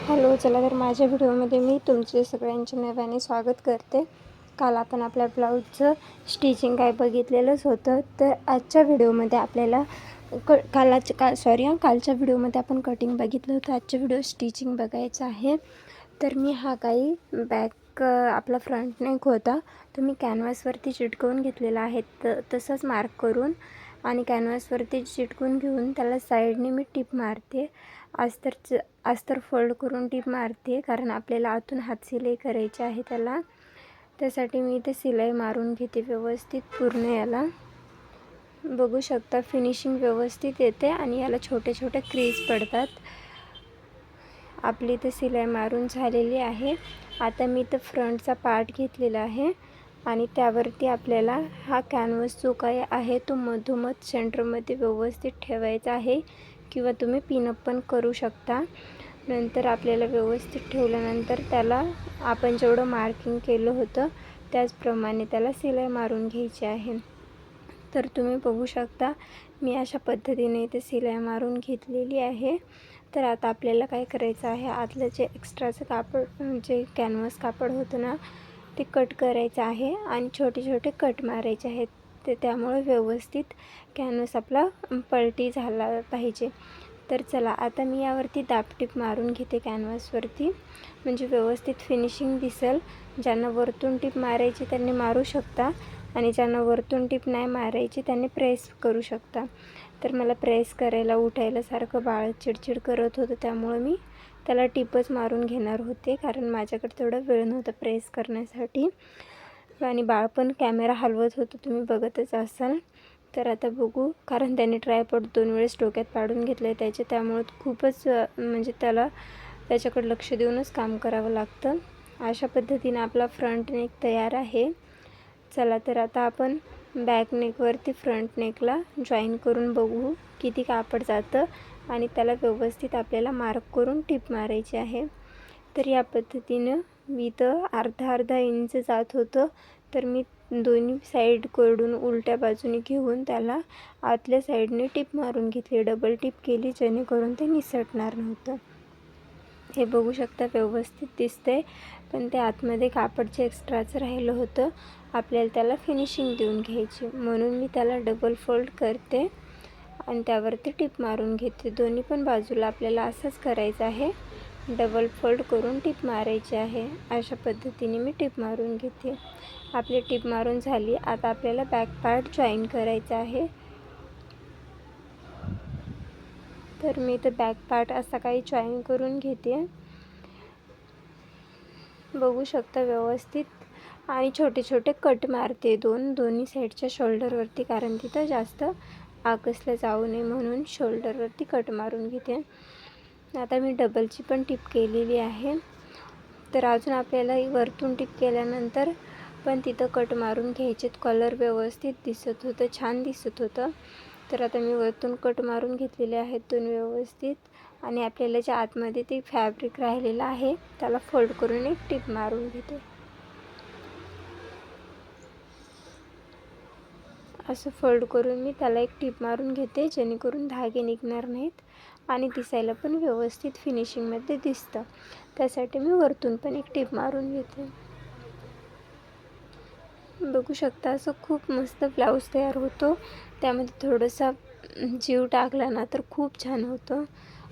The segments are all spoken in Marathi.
हॅलो, चला तर माझ्या व्हिडिओमध्ये मी तुमचे सगळ्यांचे नव्याने स्वागत करते. काल आपण आपल्या ब्लाऊजचं स्टिचिंग काय बघितलेलंच होतं. तर आजच्या व्हिडिओमध्ये आपल्याला कालच्या व्हिडिओमध्ये आपण कटिंग बघितलं होतं. आजच्या व्हिडिओ स्टिचिंग बघायचं आहे. तर मी हा काही बॅक आपला फ्रंट नेक होता तो मी कॅनव्हासवरती चिटकवून घेतलेला आहे. तसंच मार्क करून आणि कॅनव्हासवरती चिटकून घेऊन त्याला साईडने मी टिप मारते. अस्तर फोल्ड करून टिप मारते, कारण आपल्याला आतून हात सिलाई करायची आहे त्याला. त्यासाठी मी इथे सिलाई मारून घेते व्यवस्थित पूर्ण. याला बघू शकता फिनिशिंग व्यवस्थित येते आणि याला छोटे छोटे क्रीज पडतात. आपली इथे सिलाई मारून झालेली आहे. आता मी इथं फ्रंटचा पार्ट घेतलेला आहे आणि त्यावरती आपल्याला हा कॅनव्हास जो काही आहे तो मधोमध सेंटरमध्ये व्यवस्थित ठेवायचा आहे, किंवा तुम्ही पिनअप पण करू शकता. नंतर आपल्याला व्यवस्थित ठेवल्यानंतर त्याला आपण जेवढं मार्किंग केलं होतं त्याचप्रमाणे त्याला सिलाई मारून घ्यायची आहे. तर तुम्ही बघू शकता मी अशा पद्धतीने इथे सिलाई मारून घेतलेली आहे. तर आता आपल्याला काय करायचं आहे, आतलं जे एक्स्ट्राचं कापड जे कॅनव्हास कापड होतं ना ते कट करायचं आहे आणि छोटे छोटे कट मारायचे आहेत. त्यामुळे व्यवस्थित कॅनव्हास आपला पलटी झाला पाहिजे. तर चला आता मी यावरती दाबटीप मारून घेते कॅनव्हासवरती, म्हणजे व्यवस्थित फिनिशिंग दिसेल. ज्यांना वरतून टीप मारायची त्यांनी मारू शकता आणि ज्यांना वरतून टीप नाही मारायची त्यांनी प्रेस करू शकता. तर मला प्रेस करायला उठायला सारखं बाळ चिडचिड करत होतं, त्यामुळे मी त्याला टिपच मारून घेणार होते, कारण माझ्याकडे तेवढा वेळ नव्हता प्रेस करण्यासाठी. आणि बाळ पण कॅमेरा हलवत होतं, तुम्ही बघतच असाल. तर आता बघू, कारण त्याने ट्रायपॉड 2 वेळेस डोक्यात पाडून घेतलं आहे त्यामुळे खूपच म्हणजे त्याच्याकडे लक्ष देऊनच काम करावं लागतं. अशा पद्धतीने आपला फ्रंट नेक तयार आहे. चला तर आता आपण बॅक नेकवरती फ्रंट नेकला जॉईन करून बघू किती कापड जातं आणि त्याला व्यवस्थित आपल्याला मार्क करून टिप मारायची आहे. तर या पद्धतीनं मी तर अर्धा इंच जात होतं, तर मी दोन्ही साईडकडून उलट्या बाजूने घेऊन त्याला आतल्या साईडने टिप मारून घेतली. डबल टिप केली जेणेकरून ते निसटणार नव्हतं. हे बघू शकता व्यवस्थित दिसतंय, पण ते आतमध्ये कापडचे एक्स्ट्राचं राहिलं होतं. आपल्याला त्याला फिनिशिंग देऊन घ्यायची, म्हणून मी त्याला डबल फोल्ड करते आणि त्यावरती टिप मारून घेते. दोन्ही पण बाजूला आपल्याला असंच करायचं आहे. डबल फोल्ड करून टिप मारायची आहे. अशा पद्धतीने मी टिप मारून घेते. आपली टिप मारून झाली. आता आपल्याला बॅक पार्ट जॉईन करायचा आहे. तर मी इथं बॅक पार्ट असा काही जॉईन करून घेते. बघू शकता व्यवस्थित, आणि छोटे छोटे कट मारते दोन्ही साईडच्या शोल्डरवरती, कारण तिथं जास्त आकसलं जाऊ नये म्हणून शोल्डरवरती कट मारून घेते. आता मी डबलची पण टिप केलेली आहे. तर अजून आपल्याला वरतून टिप केल्यानंतर पण तिथं कट मारून घ्यायचे. कलर व्यवस्थित दिसत होतं, छान दिसत होतं. तर आता मी वरतून कट मारून घेतलेले आहेत दोन व्यवस्थित, आणि आपल्याला जे आतमध्ये ते फॅब्रिक राहिलेलं आहे त्याला फोल्ड करून एक टिप मारून घेते. असं फोल्ड करून मी त्याला एक टिप मारून घेते, जेणेकरून धागे निघणार नाहीत आणि दिसायला पण व्यवस्थित फिनिशिंगमध्ये दिसतं. त्यासाठी मी वरतून पण एक टिप मारून घेते. बघू शकता असं खूप मस्त ब्लाऊज तयार होतो. त्यामध्ये थोडासा जीव टाकला ना तर खूप छान होतं.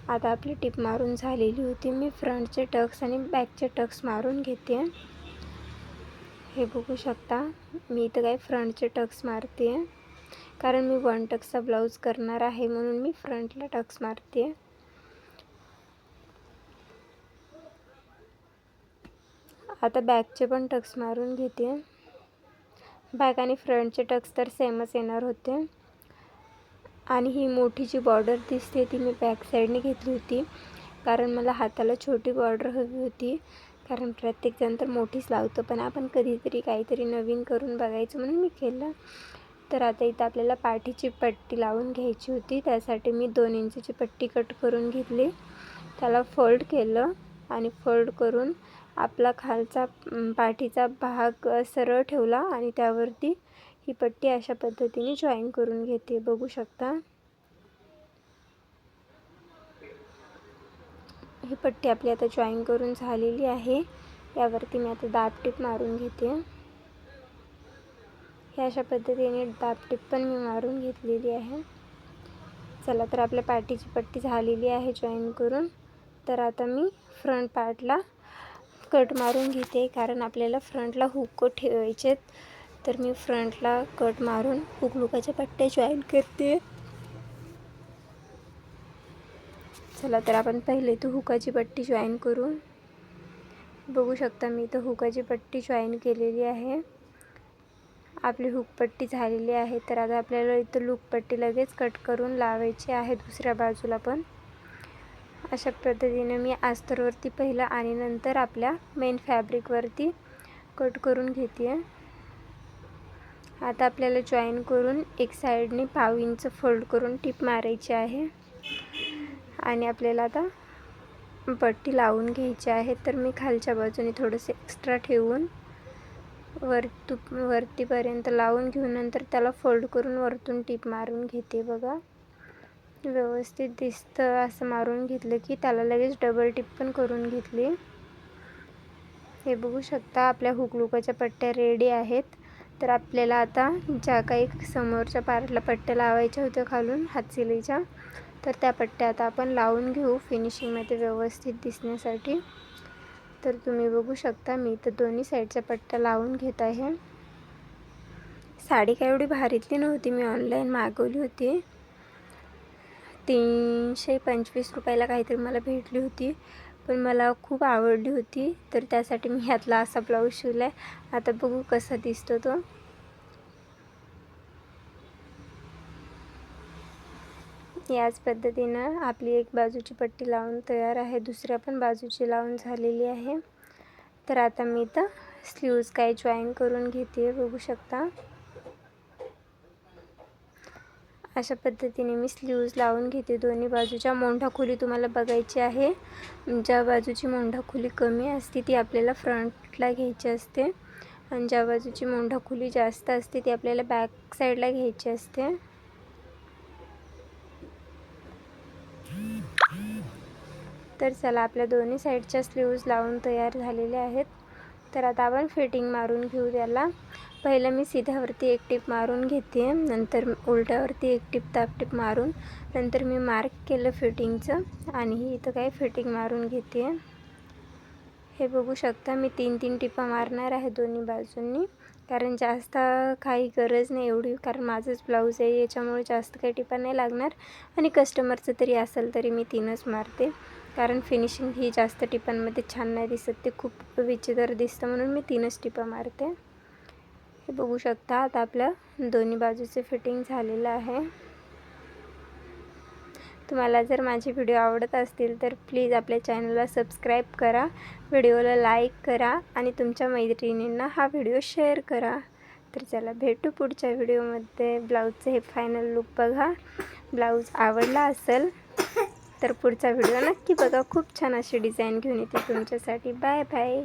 आता आपली टिप मारून झालेली होती. मी फ्रंटचे टक्स आणि बॅकचे टक्स मारून घेते. हे बघू शकता मी इथं काय फ्रंटचे टक्स मारते, कारण मी 1 टक्सचा ब्लाऊज करणार आहे म्हणून मी फ्रंटला टक्स मारते. आता बॅकचे पण टक्स मारून घेते. बॅक आणि फ्रंटचे टक्स तर सेमच येणार होते. आणि ही मोठी जी बॉर्डर दिसते ती मी बॅक साईडने घेतली होती, कारण मला हाताला छोटी बॉर्डर हवी होती. कारण प्रत्येकजण तर मोठीच लावतं, पण आपण कधीतरी काहीतरी नवीन करून बघायचं म्हणून मी केलं. तर आता इथं आपल्याला पाठीची पट्टी लावून घ्यायची होती. त्यासाठी मी 2 इंचची पट्टी कट करून घेतली. त्याला फोल्ड केलं आणि फोल्ड करून आपला खालचा पाठीचा भाग सरळ ठेवला आणि त्यावरती ही पट्टी अशा पद्धतीने जॉईन करून घेते. बघू शकता ही पट्टी आपली आता जॉईन करून झालेली आहे. यावरती मी आता दाब टीप मारून घेते. ह्या अशा पद्धतीने दाब टीप पण मी मारून घेतलेली आहे. चला तर आपल्या पाठीची पट्टी झालेली आहे जॉईन करून. तर आता मी फ्रंट पार्टला कट मारून घेते, कारण आपल्याला फ्रंटला हुक ठेवायचे. तर मी फ्रंटला कट मारून हुकलुकाच्या पट्ट्या जॉईन करते. चला तर आपण पहिले इथं हुकाची पट्टी जॉईन करू. बघू शकता मी इथं हुकाची पट्टी जॉईन केलेली आहे. आपली हुक पट्टी झालेली आहे. तर आता आपल्याला इथं लूप पट्टी लगेच कट करून लावायची आहे दुसऱ्या बाजूला पण. अशा पद्धतीने मी अस्तरवरती पहिलं आणि नंतर आपल्या मेन फॅब्रिकवरती कट करून घेते. आता आपल्याला जॉईन करून एक साईडने 1/2 इंच फोल्ड करून टिप मारायची आहे आणि आपल्याला आता पट्टी लावून घ्यायची आहे. तर मी खालच्या बाजूने थोडंसं एक्स्ट्रा ठेवून वरतीपर्यंत लावून घेऊन नंतर त्याला फोल्ड करून वरतून टिप मारून घेते. बघा व्यवस्थित दिसतं असं मारून घेतलं की त्याला लगेच डबल टिप पण करून घेतली. हे बघू शकता आपल्या हुकलुकाच्या पट्ट्या रेडी आहेत. तर आपल्याला आता ज्या काही समोरच्या पार्टला पट्ट्या लावायच्या होत्या खालून हातशिलाईच्या, तर त्या पट्ट्या आता आपण लावून घेऊ फिनिशिंगमध्ये व्यवस्थित दिसण्यासाठी. तर तुम्ही बघू शकता मी इथं दोन्ही साईडच्या पट्ट्या लावून घेत आहे. साडी काय एवढी भारीतली नव्हती, मी ऑनलाईन मागवली होती. 325 रुपयाला काहीतरी मला भेटली होती, पण मला खूप आवडली होती. तर त्यासाठी मी ह्यातला असा ब्लाऊज शिवला आहे. आता बघू कसा दिसतो तो. याच पद्धतीनं आपली एक बाजूची पट्टी लावून तयार आहे. दुसऱ्या पण बाजूची लावून झालेली आहे. तर आता मी इथं स्लीव्ज काय जॉईन करून घेते. बघू शकता अशा पद्धतीने मी स्लीव्ज लावून घेते. दोन्ही बाजूच्या मोंढा खोली तुम्हाला बघायची आहे. ज्या बाजूची मोंढा खोली कमी असते ती आपल्याला फ्रंटला घ्यायची असते आणि ज्या बाजूची मोंढा खोली जास्त असते ती आपल्याला बॅक साईडला घ्यायची असते. तर चला आपल्या दोन्ही साईडच्या स्लीव्ज लावून तयार झालेल्या आहेत. तर आता आपण फिटिंग मारून घेऊ त्याला. पहिलं मी सीध्यावरती एक टिप मारून घेते, नंतर उलट्यावरती एक टिप दाब टिप मारून नंतर मी मार्क केलं फिटिंगचं आणि इथं काय फिटिंग मारून घेते. हे बघू शकता मी 3-3 टिपा मारणार आहे दोन्ही बाजूंनी, कारण जास्त काही गरज नाही एवढी, कारण माझंच ब्लाऊज आहे याच्यामुळे जास्त काही टिपा नाही लागणार. आणि कस्टमरचं तरी असेल तरी मी 3च मारते, कारण फिनिशिंग ही जास्त टिपांमध्ये छान नाही दिसत, ते खूप विचित्र दिसतं, म्हणून मी 3च टिपा मारते. हे बघू शकता आता आपलं दोन्ही बाजूचे फिटिंग झालेलं आहे. तुम्हाला जर माझे व्हिडिओ आवडत असतील तर प्लीज आपल्या चॅनलला सबस्क्राईब करा, व्हिडिओला लाईक करा आणि तुमच्या मैत्रिणींना हा व्हिडिओ शेअर करा. तर चला भेटू पुढच्या व्हिडिओमध्ये. ब्लाऊजचं हे फायनल लुक बघा. ब्लाऊज आवडला असेल तर पुढचा व्हिडिओ नक्की बघा. खूप छान अशी डिझाईन घेऊन येते तुमच्यासाठी. Bye bye.